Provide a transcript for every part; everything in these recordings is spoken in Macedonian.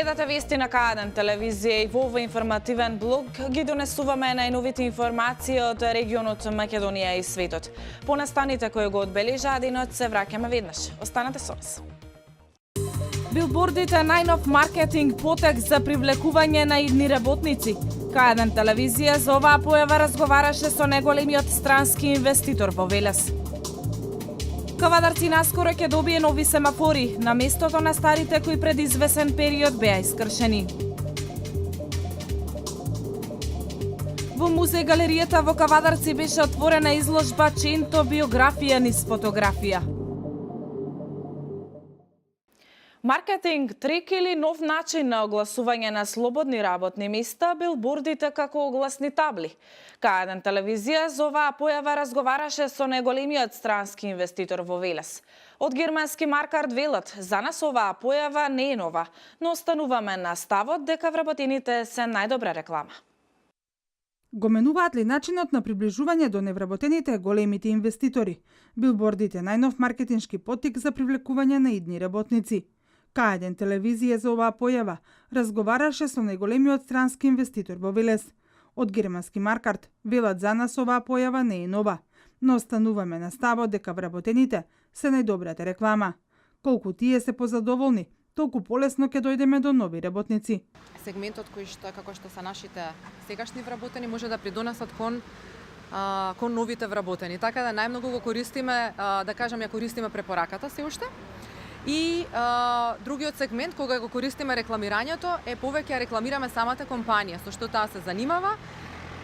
Гледате вести на К1 телевизија и во овој информативен блог ги донесуваме најновите информации од регионот Македонија и светот. По настаните кои го одбележаа денот се враќаме веднаш. Останете со нас. Билбордите најнов маркетинг потек за привлекување на идни работници. К1 телевизија за оваа појава разговараше со најголемиот странски инвеститор во Велес. Кавадарци наскоро ќе добие нови семафори, на местото на старите кои пред извесен период беа искршени. Во музеј галеријата во Кавадарци беше отворена изложба Ченто биографија низ фотографија. Маркетинг трик или нов начин на огласување на слободни работни места, билбордите како огласни табли. К1 телевизија за оваа појава разговараше со најголемиот странски инвеститор во Велес. Од германски маркард велат, за нас оваа појава не е нова, но остануваме на ставот дека вработените се најдобра реклама. Го менуваат ли начинот на приближување до невработените големите инвеститори? Билбордите најнов маркетиншки поттик за привлекување на идни работници. К1 телевизија за оваа појава разговараше со најголемиот странски инвеститор во Велес. Од германски маркард велат за нас оваа појава не е нова, но остануваме на ставот дека вработените се најдобрата реклама. Колку тие се позадоволни, толку полесно ќе дојдеме до нови работници. Сегментот кој што како што се нашите сегашни вработени може да придонесат кон новите вработени. Така да најмногу го користиме, да кажам, ја користиме препораката се уште. И другиот сегмент кога го користиме рекламирањето е повеќе ја рекламираме самата компанија, со што таа се занимава,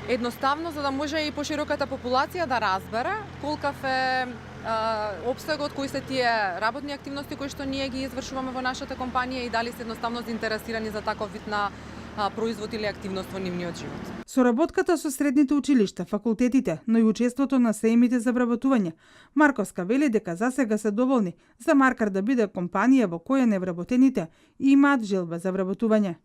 едноставно за да може и пошироката популација да разбере колкав е опсегот, кои се тие работни активности кои што ние ги извршуваме во нашата компанија и дали се едноставно заинтересирани за таков вид на производ или активност во нивниот живот. Соработката со средните училишта, факултетите, но и учеството на сеимите за вработување, Марковска вели дека засега се доволни за маркар да биде компанија во која невработените имаат желба за вработување.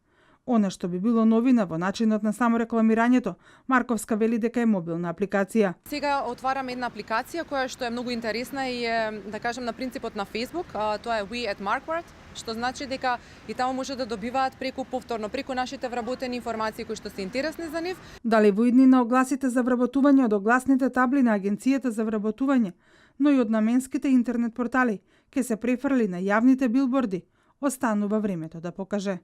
Она што би било новина во начинот на само рекламирањето, Марковска вели дека е мобилна апликација. Сега отвараме една апликација која што е многу интересна и е, да кажем, на принципот на Facebook, тоа е We at Marquardt, што значи дека и таму може да добиваат повторно преку нашите вработени информации кои што се интересни за нив. Дали во иднина огласите за вработување од огласните табли на Агенцијата за вработување, но и од наменските интернет портали, ќе се префрли на јавните билборди, останува времето да покаже.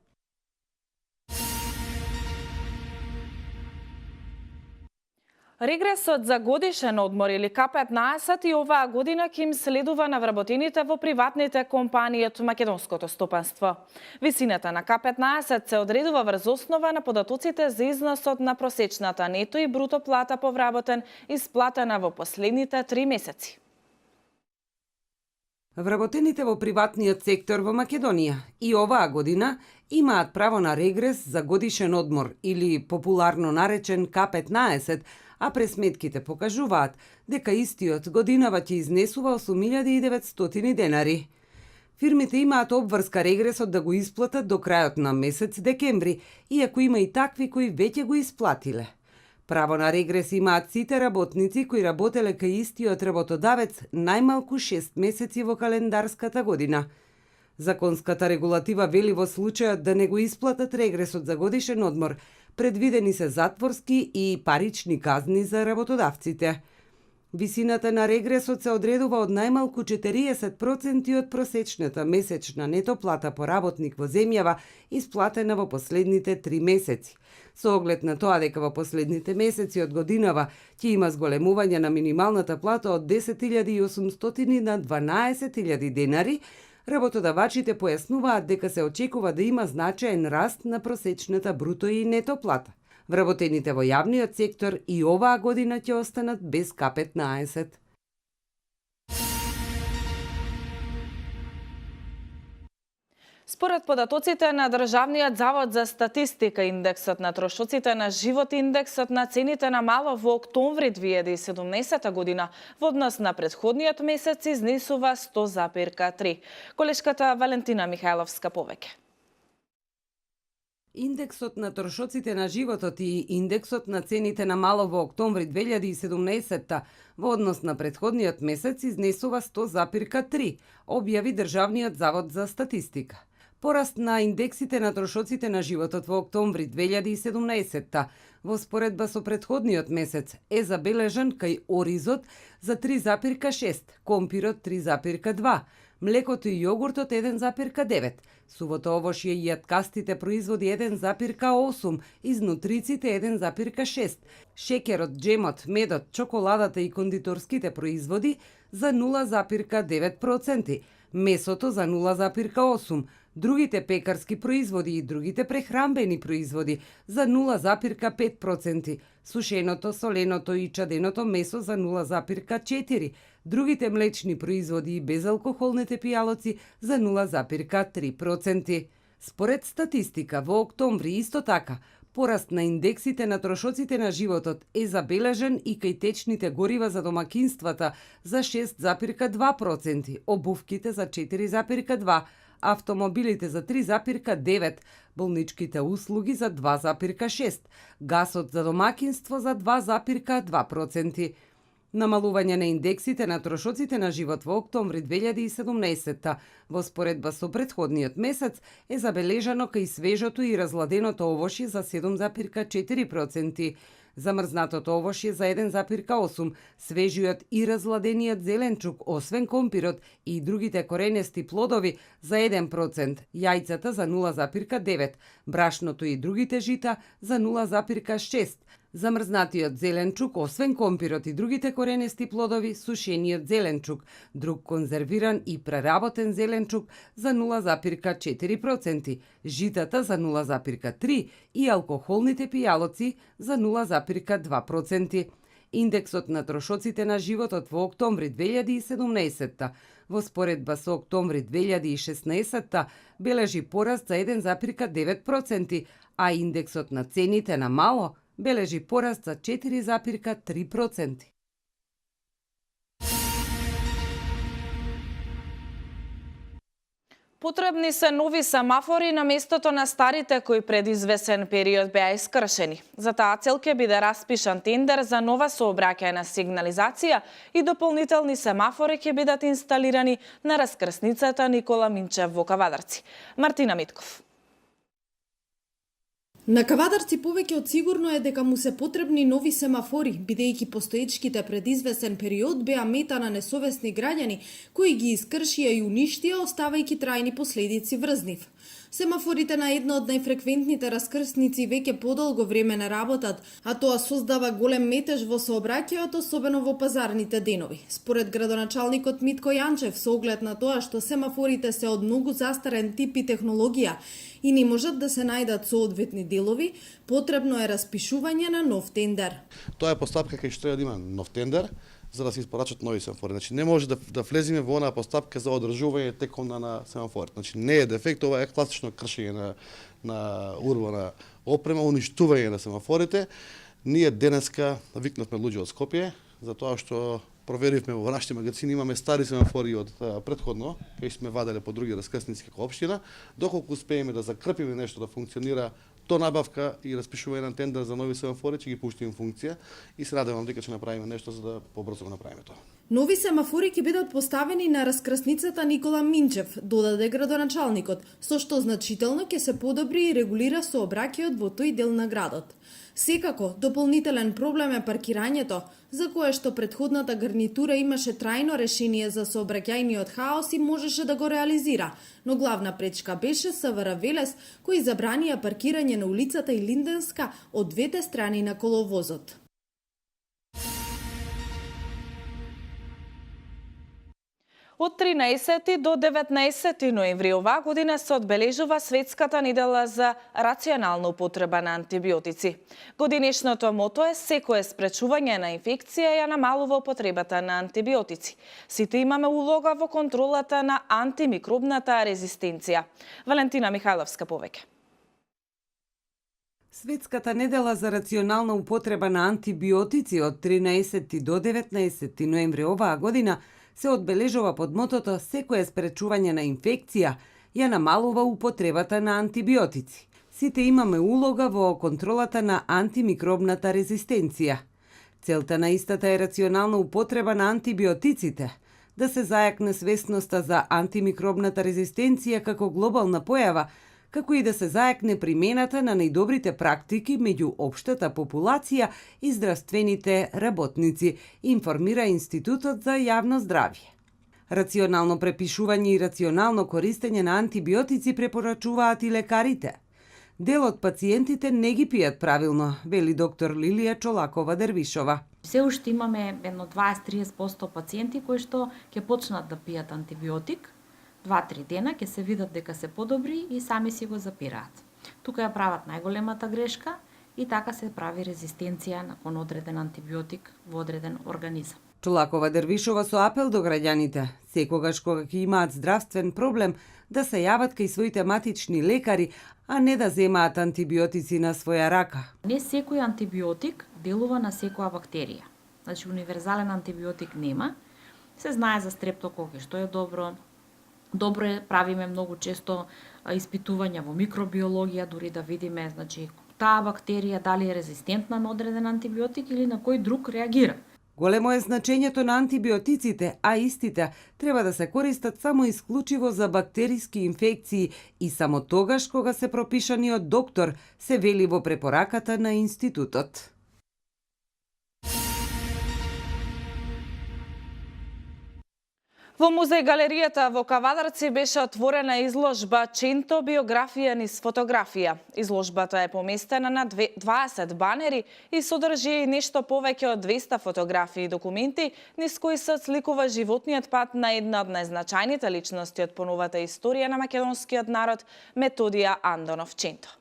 Регресот за годишен одмор или К15 и оваа година ќе им следува на вработените во приватните компании од македонското стопанство. Висината на К15 се одредува врз основа на податоците за износот на просечната нето и бруто плата по вработен исплатена во последните 3 месеци. Вработените во приватниот сектор во Македонија и оваа година имаат право на регрес за годишен одмор или популарно наречен К15, а пресметките покажуваат дека истиот годинава ќе изнесува 8.900 денари. Фирмите имаат обврска регресот да го исплатат до крајот на месец декември, иако има и такви кои веќе го исплатиле. Право на регрес имаат сите работници кои работеле кај истиот работодавец најмалку 6 месеци во календарската година. Законската регулатива вели во случајот да не го исплатат регресот за годишен одмор, предвидени се затворски и парични казни за работодавците. Висината на регресот се одредува од најмалку 40% од просечната месечна нето плата по работник во земјава исплатена во последните 3 месеци. Со оглед на тоа дека во последните месеци од годинава ќе има зголемување на минималната плата од 10.800 на 12.000 денари, работодавачите појаснуваат дека се очекува да има значаен раст на просечната бруто и нето плата. Вработените во јавниот сектор и оваа година ќе останат без К15. Според податоците на Државниот завод за статистика, индексот на трошоците на живот и индексот на цените на мало во октомври 2017 година во однос на претходниот месец изнесува 100,3. Колешката Валентина Михајловска повеќе. Индексот на трошоците на животот и индексот на цените на мало во октомври 2017 во однос на претходниот месец изнесува 100,3, објави Државниот завод за статистика. Пораст на индексите на трошоците на животот во октомври 2017 во споредба со претходниот месец е забележан кај оризот за 3,6, компирот 3,2, млекото и јогуртот 1,9, сувото овошје и јаткастите производи 1,8, изнутриците 1,6, шеќерот, джемот, медот, чоколадата и кондиторските производи за 0,9%, месото за 0,8%, другите пекарски производи и другите прехранбени производи за 0,5%, сушеното, соленото и чаденото месо за 0,4%, другите млечни производи и безалкохолните пијалоци за 0,3%. Според статистика, во октомври исто така, пораст на индексите на трошоците на животот е забележен и кај течните горива за домакинствата за 6,2%, обувките за 4,2%, автомобилите за 3,9%, болничките услуги за 2,6%, гасот за домакинство за 2,2%. Намалување на индексите на трошоците на живот во октомври 2017 во споредба со претходниот месец е забележано кај свежото и разладеното овошје за 7,4%, замрзнатото овошје за 1,8%, свежиот и разладениот зеленчук, освен компирот и другите коренести плодови за 1%, јајцата за 0,9%, брашното и другите жита за 0,6%, замрзнатиот зеленчук, освен компирот и другите коренести плодови, сушениот зеленчук, друг конзервиран и преработен зеленчук за 0,4%, житата за 0,3% и алкохолните пијалоци за 0,2%. Индексот на трошоците на животот во октомври 2017 во споредба со октомври 2016 бележи пораст за 1,9%, а индексот на цените на мало бележи пораст за 4,3%. Потребни се нови семафори на местото на старите кои пред извесен период беа искршени. За таа цел ќе биде распишан тендер за нова сообраќајна сигнализација и дополнителни семафори ќе бидат инсталирани на раскрсницата Никола Минчев во Кавадарци. Мартина Митков. На Кавадарци повеќе од сигурно е дека му се потребни нови семафори, бидејќи постоечките пред извесен период беа мета на несовесни граѓани кои ги искршија и уништија, оставајќи трајни последици врз нив. Семафорите на една од најфреквентните раскрсници веќе подолго време не работат, а тоа создава голем метеж во сообраќајот, особено во пазарните денови. Според градоначалникот Митко Јанчев, со оглед на тоа што семафорите се од многу застарен тип и технологија и не можат да се најдат соодветни делови, потребно е распишување на нов тендер. Тоа е постапка кај што треба да има нов тендер за да се испорачат нови семафори. Значи не може да влеземе во онаа постапка за одржување теком на семафорите. Значи не е дефект, ова е класично кршење на урбана опрема, уништување на семафорите. Ние денеска викнавме луѓе од Скопје, затоа што проверивме во нашите магазини, имаме стари семафори од претходно, кај сме ваделе по други раскрсници како општина, доколку успееме да закрпиме нешто да функционира до набавка и распишување на тендер за нови семафори, ќе ги пуштиме функција и се надевам дека ќе направиме нешто за да побрзо го направиме тоа. Нови семафори ќе бидат поставени на раскрсницата Никола Минчев, додаде градоначалникот, со што значително ќе се подобри и регулира сообраќајот во тој дел на градот. Секако, дополнителен проблем е паркирањето, за кое што претходната гарнитура имаше трајно решение за сообраќајниот хаос и можеше да го реализира, но главна пречка беше СВР Велес, кои забранија паркирање на улицата и Линденска од двете страни на коловозот. Од 13 до 19 ноември оваа година се одбележува Светската недела за рационална употреба на антибиотици. Годинешното мото е секое спречување на инфекција ја намалува употребата на антибиотици. Сите имаме улога во контролата на антимикробната резистенција. Валентина Михайловска повеќе. Светската недела за рационална употреба на антибиотици од 13 до 19 ноември оваа година се одбележува под мотото секое спречување на инфекција ја намалува употребата на антибиотици. Сите имаме улога во контролата на антимикробната резистенција. Целта на истата е рационална употреба на антибиотиците, да се зајакне свесноста за антимикробната резистенција како глобална појава, како и да се зајакне примената на најдобрите практики меѓу општата популација и здравствените работници, информира Институтот за јавно здравје. Рационално препишување и рационално користење на антибиотици препорачуваат и лекарите. Дел од пациентите не ги пијат правилно, вели доктор Лилија Чолакова-Дервишова. Се уште имаме едно 20-30% пациенти кои што ќе почнат да пијат антибиотик, 2-3 дена ќе се видат дека се подобри и сами си го запираат. Тука ја прават најголемата грешка и така се прави резистенција након одреден антибиотик во одреден организам. Чолакова-Дервишова со апел до граѓаните, секогаш кога ќе имаат здравствен проблем, да се јават кај своите матични лекари, а не да земаат антибиотици на своја рака. Не секој антибиотик делува на секоја бактерија. Значи, универзален антибиотик нема. Се знае за стрептококи што е добро. Добро е, правиме многу често испитувања во микробиологија, дури да видиме, значи, таа бактерија дали е резистентна на одреден антибиотик или на кој друг реагира. Големо е значењето на антибиотиците, а истите треба да се користат само исклучиво за бактериски инфекции и само тогаш кога се пропишани од доктор, се вели во препораката на Институтот. Во музеј галеријата во Кавадарци беше отворена изложба Ченто биографија низ фотографија. Изложбата е поместена на 20 банери и содржи и нешто повеќе од 200 фотографии и документи низ кои се отсликува животниот пат на една од најзначајните личности од поновата историја на македонскиот народ, Методија Андонов Ченто.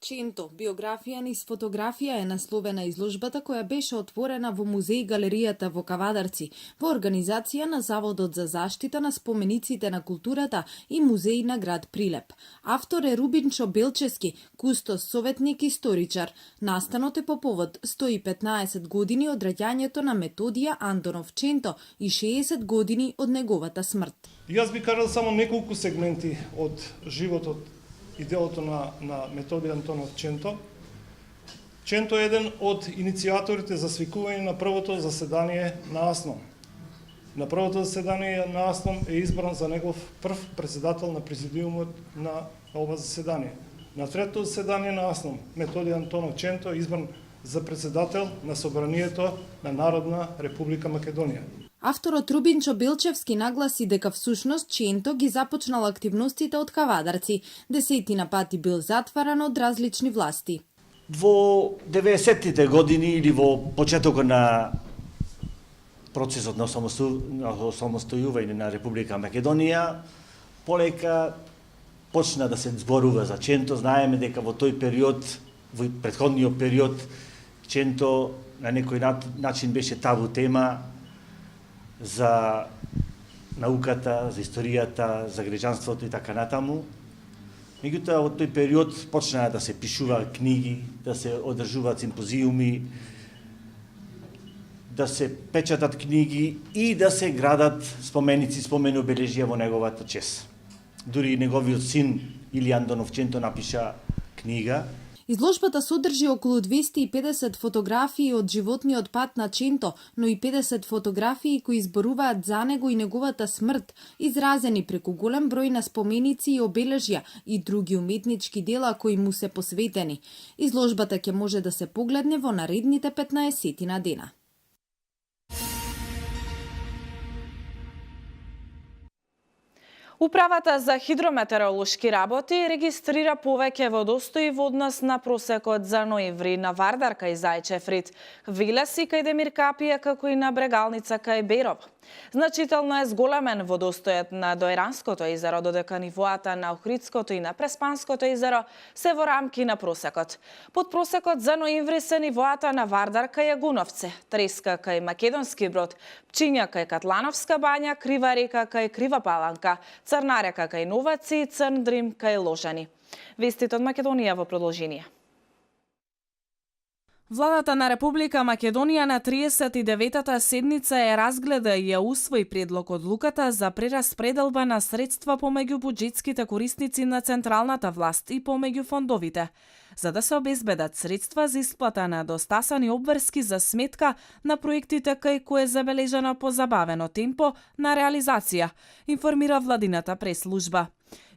Ченто, биографија низ фотографија е насловена изложбата која беше отворена во музеј галеријата во Кавадарци, во организација на Заводот за заштита на спомениците на културата и музеј на град Прилеп. Автор е Рубинчо Белчевски, кустос, советник и историчар. Настанот е по повод 115 години од раѓањето на Методија Андонов Ченто и 60 години од неговата смрт. Јас би кажал само неколку сегменти од животот и делото на Методија Антонов Ченто. Ченто е еден од иницијаторите за свикување на првото заседание на АСНОМ. На првото заседание на АСНОМ е избран за негов прв председател на президиумот на ова заседание. На третото заседание на АСНОМ Методија Антонов Ченто е избран за председател на Собранието на Народна Република Македонија. Авторот Рубинчо Белчевски нагласи дека всушност Ченто ги започнал активностите од Кавадарци, десетина пати бил затваран од различни власти. Во 90-тите години или во почетокот на процесот на осамостојување на Република Македонија, полека почна да се зборува за Ченто. Знаеме дека во тој период, во претходниот период, Ченто на некој начин беше табу тема за науката, за историјата, за граѓанството и така натаму. Меѓутоа, од тој период почнаа да се пишуваат книги, да се одржуваат симпозиуми, да се печатат книги и да се градат споменици, спомени обележија во неговата чест. Дури неговиот син Илија Андонов Ченто напиша книга. Изложбата содржи околу 250 фотографии од животниот пат на Ченто, но и 50 фотографии кои изборуваат за него и неговата смрт, изразени преку голем број на споменици и обележја и други уметнички дела кои му се посветени. Изложбата ќе може да се погледне во наредните 15 на дена. Управата за хидрометеоролошки работи регистрира повеќе водостои во однос на просекот за ноември на Вардар кај Зајчев-Рид, Вилес и кај Демир Капија, како и на Брегалница кај Берово. Значително е зголемен водостојот на Дојранското езеро, додека нивоата на Охридското и на Преспанското езеро се во рамки на просекот. Под просекот за ноември се нивоата на Вардар кај Јагуновце, Треска кај Македонски Брод, Пчиња кај Катлановска бања, Крива река кај Крива Паланка, Црна река кај Новаци и Црн Дрим кај Ложани. Вестите од Македонија во продолжение. Владата на Република Македонија на 39-та седница ја разгледа и ја усвои предлог одлуката за прераспределба на средства помеѓу буџетските корисници на централната власт и помеѓу фондовите. за да се обезбедат средства за исплата на достасани обврски за сметка на проектите кај кој е забележано позабавено темпо на реализација, информира владината прес-служба.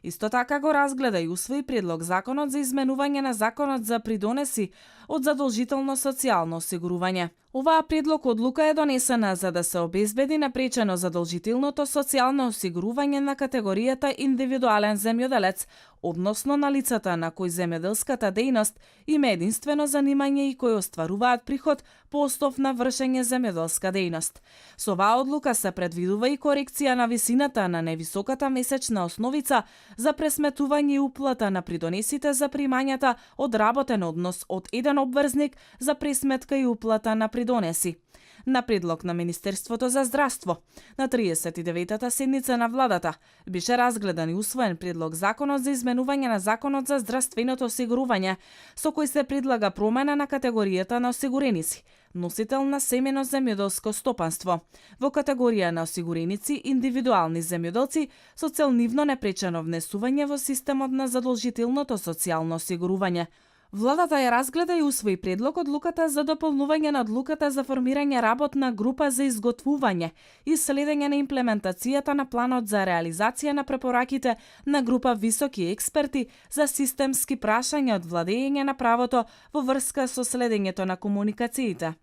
Исто така го разгледа и усвои предлог законот за изменување на законот за придонеси од задолжително социјално осигурување. Оваа предлог одлука е донесена за да се обезбеди напречено задолжителното социјално осигурување на категоријата индивидуален земјоделец, односно на лицата на кои земјоделската дејност има единствено занимање и кои остваруваат приход по основ на вршење земјоделска дејност. Со оваа одлука се предвидува и корекција на висината на невисоката месечна основица за пресметување и уплата на придонесите за примањата од работен однос од еден обврзник за пресметка и уплата на придонеси. На предлог на Министерството за здравство, на 39-та седница на владата, беше разгледан и усвоен предлог законот за изменување на законот за здравственото осигурување, со кој се предлага промена на категоријата на осигуреници, носител на семено земјоделско стопанство, во категорија на осигуреници индивидуални земјоделци со цел нивно непречено внесување во системот на задолжителното социјално осигурување. Владата ја разгледа и усвои предлог одлуката за дополнување на одлуката за формирање работна група за изготвување и следење на имплементацијата на планот за реализација на препораките на група високи експерти за системски прашања од владење на правото во врска со следењето на комуникациите.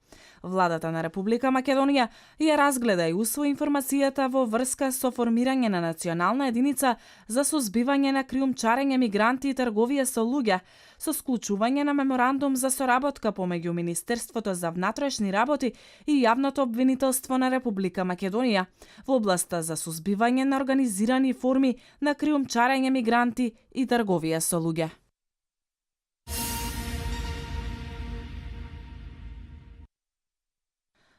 Владата на Република Македонија ја разгледа и усвои информацијата во врска со формирање на национална единица за сузбивање на криумчарење мигранти и трговија со луѓе, со склучување на меморандум за соработка помеѓу Министерството за внатрешни работи и Јавното обвинителство на Република Македонија во областа за сузбивање на организирани форми на криумчарење мигранти и трговија со луѓе.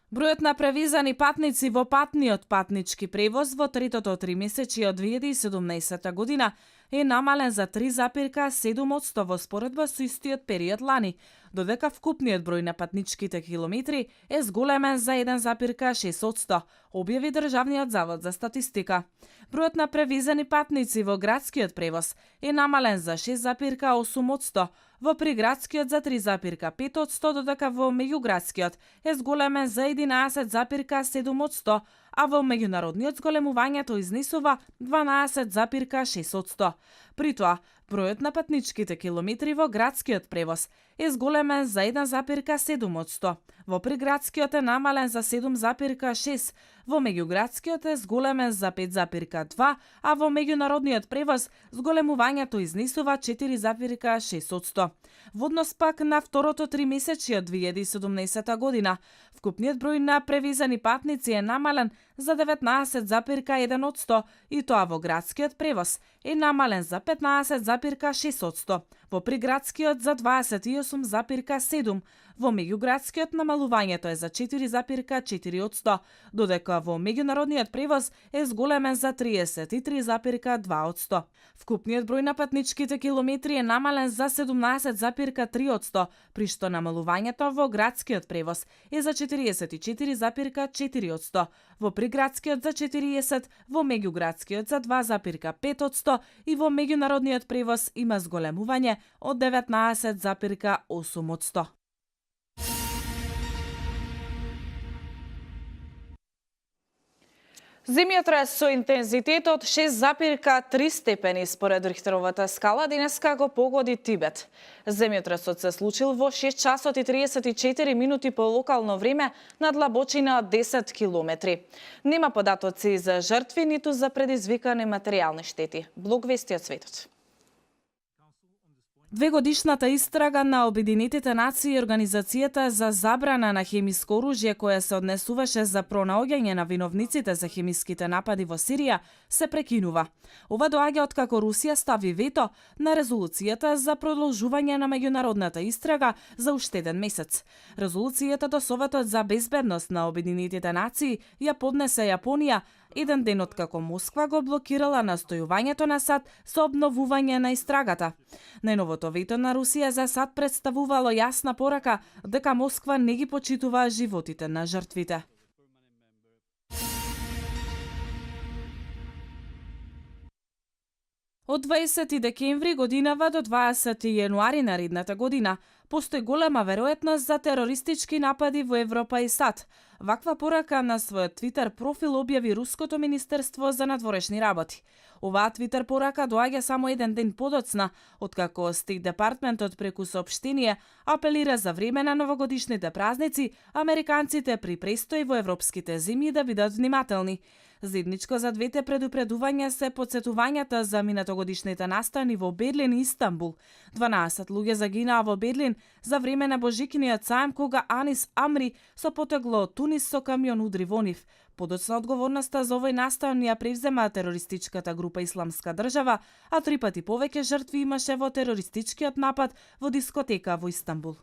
Бројот на превизани патници во патниот патнички превоз во третото тримесечие од 2017 година е намален за 3,7% во споредба со истиот период лани, додека вкупниот број на патничките километри е зголемен за 1,6%, објави Државниот завод за статистика. Бројот на превизани патници во градскиот превоз е намален за 6,8%, во приградскиот за 3,5%, додека во меѓуградскиот е зголемен за 11,7%, а во меѓународниот зголемувањето изнесува 12,6%. При тоа, бројот на патничките километри во градскиот превоз е зголемен за 1,7%, во приградскиот е намален за 7,6%, во меѓуградскиот е зголемен за 5,2%, а во меѓународниот превоз зголемувањето изнесува 4,6%. Во однос пак на второто тримесечие од 2017 година, вкупниот број на превизани патници е намален за 19,1% и тоа во градскиот превоз е намален за 15,6%, во приградскиот за 28,7%, во меѓуградскиот намалувањето е за 4,4%, додека во меѓународниот превоз е зголемен за 33,2%. Вкупниот број на патничките километри е намален за 17,3%, при што намалувањето во градскиот превоз е за 44,4%, во приградскиот за 40%, во меѓуградскиот за 2,5% и во меѓународниот превоз има зголемување од 19,8%. Земјотрес со интензитет од 6,3 степени според Рихтеровата скала денеска го погоди Тибет. Земјотресот се случил во 6 часот и 34 минути по локално време на длабочина од 10 километри. Нема податоци за жртви ниту за предизвикани материјални штети. Блог вести од светот. Двегодишната истрага на Обединетите нации и Организацијата за забрана на хемиско оружје која се однесуваше за пронаоѓање на виновниците за хемиските напади во Сирија се прекинува. Ова доаѓа откако Русија стави вето на резолуцијата за продолжување на меѓународната истрага за уште еден месец. Резолуцијата до Советот за безбедност на Обединетите нации ја поднесе Јапонија еден ден откако Москва го блокирала настојувањето на САД со обновување на истрагата. Најновото вето на Русија за САД представувало јасна порака дека Москва не ги почитува животите на жртвите. Од 20 декември годинава до 20 јануари наредната година постои голема веројатност за терористички напади во Европа и САД. Ваква порака на својот Твитер профил објави Руското министерство за надворешни работи. Оваа Твитер порака доаѓа само еден ден подоцна, откако Стейт департментот преку соопштение апелира за време на новогодишните празници американците при престој во европските земји да бидат внимателни. Заедничко за двете предупредувања се потсетувањата за минатогодишните настани во Берлин и Истанбул. 12 луѓе загинаа во Берлин за време на Божикиниот сајм кога Анис Амри со потегло од Тунис со камион удри во нив. Подоцна одговорноста за овој настан ја превзема терористичката група Исламска држава, а 3 пати повеќе жртви имаше во терористичкиот напад во дискотека во Истанбул.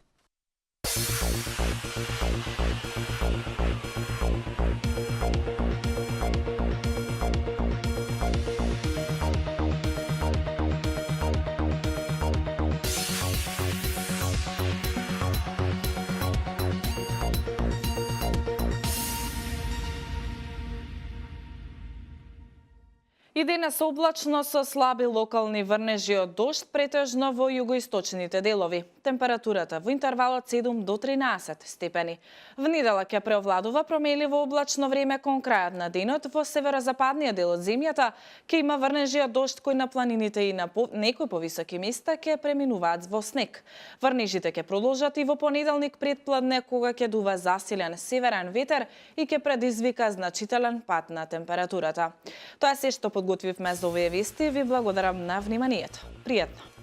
И денес облачно со слаби локални врнежи од дожд, претежно во југоисточните делови. Температурата во интервалот 7 до 13 степени. В неделя ќе преовладува промеливо облачно време кон крајот на денот. Во северозападниот дел од земјата ќе има врнежи од дожд кои на планините и на некои повисоки места ќе преминуваат во снег. Врнежите ќе продолжат и во понеделник предпладне кога ќе дува засилен северен ветер и ќе предизвика значителен пад на температурата. Тоа е се што подготвивме за овие вести. Ви благодарам на вниманието. Пријатно!